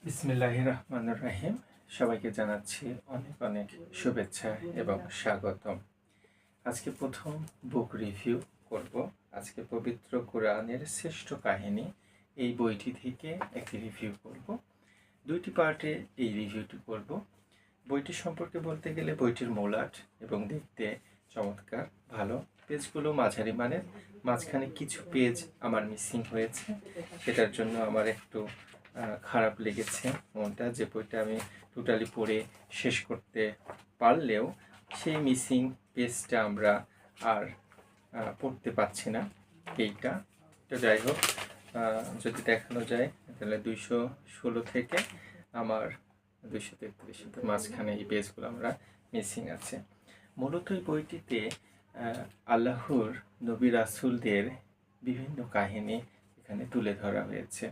বিসমিল্লাহির রহমানির রহিম। সবাইকে জানাচ্ছি অনেক অনেক শুভেচ্ছা এবং স্বাগতম। আজকে প্রথম বুক রিভিউ করব। আজকে পবিত্র কোরআনের শ্রেষ্ঠ কাহিনী এই বইটি থেকে একটি রিভিউ করব। দুইটি পার্টে এই রিভিউটি করব। বইটি সম্পর্কে বলতে গেলে বইটির মৌলাট এবং দেখতে চমৎকার, ভালো। পেজগুলো মাঝারি মানের, মাঝখানে কিছু পেজ আমার মিসিং হয়েছে, সেটার জন্য আমার একটু খারাপ লেগেছে মনটা, যে বইটা আমি টোটালি পড়ে শেষ করতে পারলেও সেই মিসিং পেজটা আমরা আর পড়তে পারছি না। এইটা তো যাই হোক, যদি দেখানো যায় তাহলে 216 থেকে আমার 233 মাঝখানে এই পেজগুলো আমরা মিসিং আছে। মূলত এই বইটিতে আল্লাহর নবী রাসূলদের বিভিন্ন কাহিনী এখানে তুলে ধরা হয়েছে।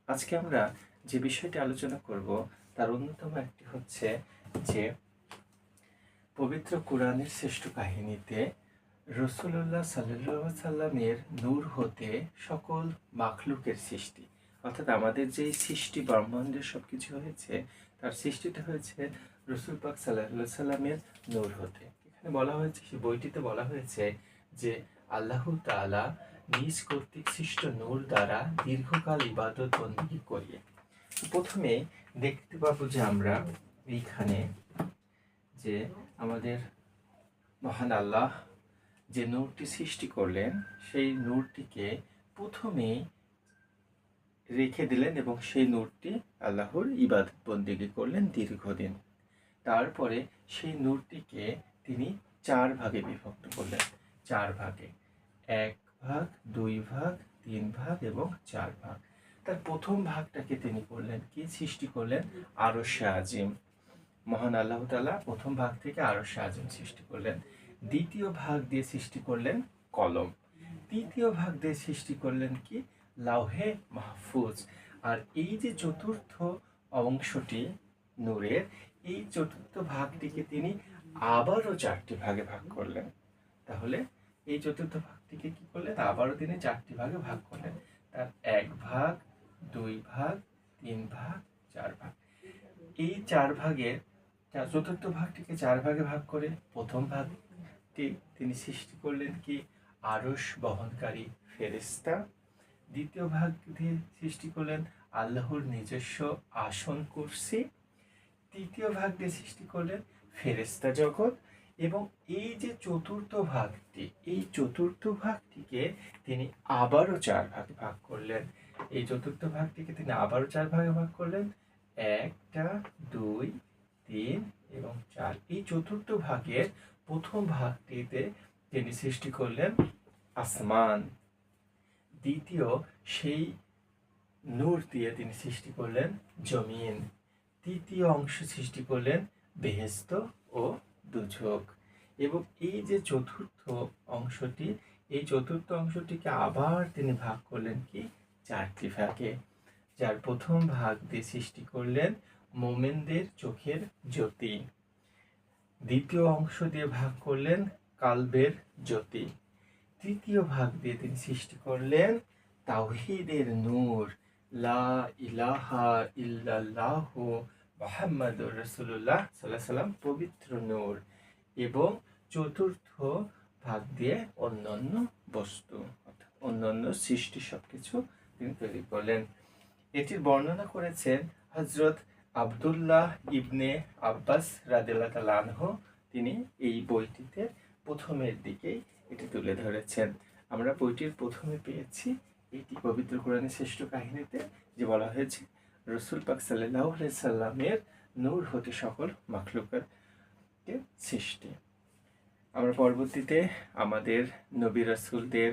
আজকে আমরা যে বিষয়টি আলোচনা করব তার অন্যতম একটি হচ্ছে যে পবিত্র কোরআনের শ্রেষ্ঠ কাহিনীতে রাসূলুল্লাহ সাল্লাল্লাহু আলাইহি সাল্লামের নূর হতে সকল মাখলুকের সৃষ্টি, অর্থাৎ আমাদের যে সৃষ্টি ব্রহ্মাণ্ডের সব কিছু হয়েছে তার সৃষ্টিটা হয়েছে রাসূল পাক সাল্লাল্লাহু আলাইহি সাল্লামের নূর হতে। এখানে বলা হয়েছে, সেই বইটিতে বলা হয়েছে যে আল্লাহ তাআলা নিজ কর্তৃক সৃষ্ট নূর দ্বারা দীর্ঘকাল ইবাদত বন্দেগী করিয়ে। প্রথমে দেখতে পাবো যে আমরা এইখানে যে আমাদের মহান আল্লাহ যে নূরটি সৃষ্টি করলেন সেই নূরটিকে প্রথমে রেখে দিলেন এবং সেই নূরটি আল্লাহর ইবাদত বন্দেগী করলেন দীর্ঘদিন। তারপরে সেই নূরটিকে তিনি 4 ভাগে বিভক্ত করলেন। 4 ভাগে, 1 ভাগ, 2 ভাগ, 3 ভাগ এবং 4 ভাগ। তার প্রথম ভাগটাকে তিনি করলেন কি, সৃষ্টি করলেন আরশে আজিম। মহান আল্লাহ তাআলা প্রথম ভাগ থেকে আরশে আজিম সৃষ্টি করলেন। দ্বিতীয় ভাগ দিয়ে সৃষ্টি করলেন কলম। তৃতীয় ভাগ দিয়ে সৃষ্টি করলেন কি, লাউহে মাহফুজ। আর এই যে চতুর্থ অংশটি নূরের, এই চতুর্থ ভাগটিকে তিনি আবারও 4টি ভাগে ভাগ করলেন। তাহলে এই চতুর্থ ভাগটিকে কি করলেন, আবারও তিনি 4টি ভাগে ভাগ করলেন। তার 1 ভাগ, 2 ভাগ, 3 ভাগ, 4 ভাগ। এই 4 ভাগের চতুর্থ ভাগটিকে 4 ভাগে ভাগ করে প্রথম ভাগটি তিনি সৃষ্টি করলেন কি, আরশ বহনকারী ফেরেশতা। দ্বিতীয় ভাগ দিয়ে সৃষ্টি করলেন আল্লাহর নিজস্ব আসন কুরসি। তৃতীয় ভাগ দিয়ে সৃষ্টি করলেন ফেরেশতা জগৎ। এবং এই যে চতুর্থ ভাগটি, এই চতুর্থ ভাগটিকে তিনি আবারও 4 ভাগে ভাগ করলেন। এই চতুর্থ ভাগটিকে তিনি আবারও 4 ভাগে ভাগ করলেন, 1, 2, 3 এবং 4। এই চতুর্থ ভাগের প্রথম ভাগটিতে তিনি সৃষ্টি করলেন আসমান। দ্বিতীয় সেই নূর দিয়ে তিনি সৃষ্টি করলেন জমিন। তৃতীয় অংশ সৃষ্টি করলেন বেহেশত ও দুঝক। এবং এই যে চতুর্থ অংশটি, এই চতুর্থ অংশটিকে আবার তিনি ভাগ করলেন কি, 4টি ভাগে। যার প্রথম ভাগ দিয়ে সৃষ্টি করলেন মোমেনদের চোখের জ্যোতি। দ্বিতীয় অংশ দিয়ে ভাগ করলেন কালবের জ্যোতি। তৃতীয় ভাগ দিয়ে তিনি সৃষ্টি করলেন তাওহীদের নূর, লা ইলাহা ইল্লাল্লাহু মুহাম্মাদুর রাসূলুল্লাহ সাল্লাল্লাহু আলাইহি সাল্লাম, পবিত্র নূর। এবং চতুর্থ ভাগ দিয়ে অন্যান্য বস্তু, অর্থাৎ অন্যান্য সৃষ্টি সবকিছু তিনি তৈরি করলেন। এটির বর্ণনা করেছেন হযরত আব্দুল্লাহ ইবনে আব্বাস রাদিয়াল্লাহু তাআলা আনহু। তিনি এই বইটিতে প্রথমের দিকেই এটি তুলে ধরেছেন। আমরা বইটির প্রথমে পেয়েছি এটি পবিত্র কোরআনের শ্রেষ্ঠ কাহিনীতে যে বলা হয়েছে রাসূল পাক সাল্লাল্লাহু আলাইহি সাল্লামের নূর হতে সকল মাখলুকের সৃষ্টি। আমরা পরবর্তীতে আমাদের নবী রাসূলদের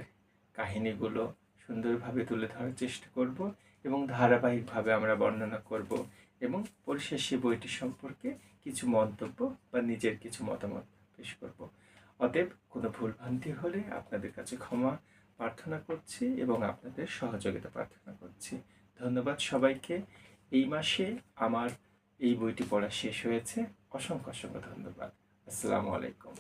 কাহিনীগুলো সুন্দরভাবে তুলে ধরার চেষ্টা করব এবং ধারাবাহিকভাবে আমরা বর্ণনা করব এবং পরিশেষে বইটি সম্পর্কে কিছু মন্তব্য বা নিজের কিছু মতামত পেশ করব। অতএব কোনো ভুলভ্রান্তি হলে আপনাদের কাছে ক্ষমা প্রার্থনা করছি এবং আপনাদের সহযোগিতা প্রার্থনা করছি। ধন্যবাদ সবাইকে। এই মাসে আমার এই বইটি পড়া শেষ হয়েছে। অসংখ্য অসংখ্য ধন্যবাদ। আসসালামু আলাইকুম।